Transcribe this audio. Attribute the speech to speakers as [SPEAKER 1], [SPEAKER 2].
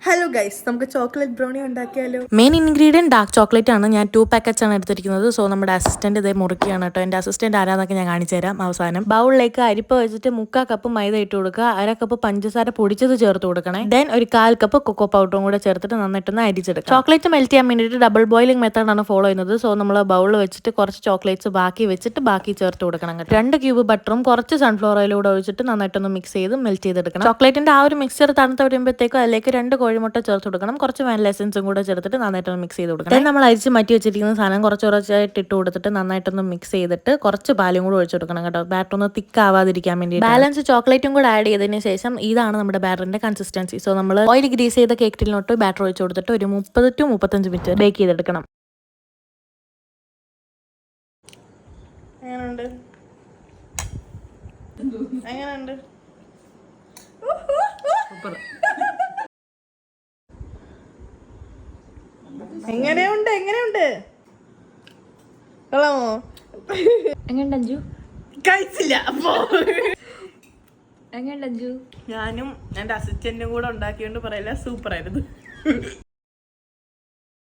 [SPEAKER 1] Hello guys, നമുക്ക് chocolate brownie ഉണ്ടാക്കിയാലോ?
[SPEAKER 2] Main ingredient dark chocolate ആണ്. ഞാൻ 2 പാക്കറ്റ്സ് ആണ് എടുത്തിരിക്കുന്നത്. സോ നമ്മുടെ അസിസ്റ്റന്റ് ഇതേ മുറിക്കുകയാണ് കേട്ടോ. എൻ്റെ അസിസ്റ്റന്റ് ആരാന്നൊക്കെ ഞാൻ കാണിച്ചു തരാം അവസാനം. ബൗളിലേക്ക് അരിപ്പ വെച്ചിട്ട് 3/4 കപ്പ് മൈദ ഇട്ട് കൊടുക്കുക, 1/2 കപ്പ് പഞ്ചസാര പൊടിച്ചത് ചേർത്ത് കൊടുക്കണേ. ദെൻ ഒരു 1/4 കപ്പ് കൊക്കോ പൗഡറും കൂടെ ചേർത്തിട്ട് നന്നായിട്ടൊന്ന് അരിച്ചെടുക്കുക. ചോക്ലേറ്റ് മെൽറ്റ് ചെയ്യാൻ വേണ്ടിയിട്ട് ഡബിൾ ബോയിലിംഗ് മെത്തേഡാണ് ഫോളോ ചെയ്യുന്നത്. സോ നമ്മൾ ബൗളിൽ വെച്ചിട്ട് കുറച്ച് ചോക്ലേറ്റ്സ് ബാക്കി വെച്ചിട്ട് ബാക്കി ചേർത്ത് കൊടുക്കണം കേട്ടോ. 2 ക്യൂബ് ബട്ടറും കുറച്ച് സൺഫ്ലവർ ഓയിലൂടെ ഒഴിച്ചിട്ട് നന്നായിട്ടൊന്ന് മിക്സ് ചെയ്ത് മെൽറ്റ് ചെയ്തെടുക്കണം. ചോക്ലേറ്റിന്റെ ആ ഒരു മിക്സർ തണുത്ത് വരുമ്പോഴത്തേക്കും അതിലേക്ക് 2 കോഴിമുട്ട ചേർത്ത് കൊടുക്കണം. കുറച്ച് വാനില എസൻസും കൂടെ ചേർത്തിട്ട് നന്നായിട്ടൊന്ന് മിക്സ് ചെയ്ത് കൊടുക്കണം. നമ്മൾ അരിച്ച് മാറ്റി വെച്ചിരിക്കുന്ന സാധനം കുറച്ചായിട്ട് ഇട്ട് കൊടുത്തിട്ട് നന്നായിട്ടൊന്ന് മിക്സ് ചെയ്തിട്ട് കുറച്ച് പാലും കൂടെ ഒഴിച്ചു കൊടുക്കണം കേട്ടോ. ബാറ്റർ ഒന്ന് തിക്ക് ആവാതിരിക്കാൻ വേണ്ടി. ബാലൻസ് ചോക്ലേറ്റും കൂടെ ആഡ് ചെയ്തതിന് ശേഷം ഇതാണ് നമ്മുടെ ബാറ്ററിന്റെ കൺസിസ്റ്റൻസി. സോ നമ്മൾ ഓയിൽ ഗ്രീസ് ചെയ്ത കേക്ക് ടിന്നിലോട്ട് ബാറ്റർ ഒഴിച്ചു കൊടുത്തിട്ട് ഒരു 30 to 35 മിനിറ്റ് ബേക്ക് ചെയ്തെടുക്കണം.
[SPEAKER 1] എങ്ങനെയുണ്ട്? എങ്ങനെയുണ്ട്? എങ്ങനെയുണ്ട്? എങ്ങനെയുണ്ട്? കൊള്ളാമോ?
[SPEAKER 3] എങ്ങനെയുണ്ട് അഞ്ജു?
[SPEAKER 1] കഴിച്ചില്ല.
[SPEAKER 3] എങ്ങനെയുണ്ട് അഞ്ജു?
[SPEAKER 1] ഞാനും എൻ്റെ അസിസ്റ്റന്റും കൂടെ ഉണ്ടാക്കിയോണ്ട് പറയില്ല, സൂപ്പർ ആയിരുന്നു.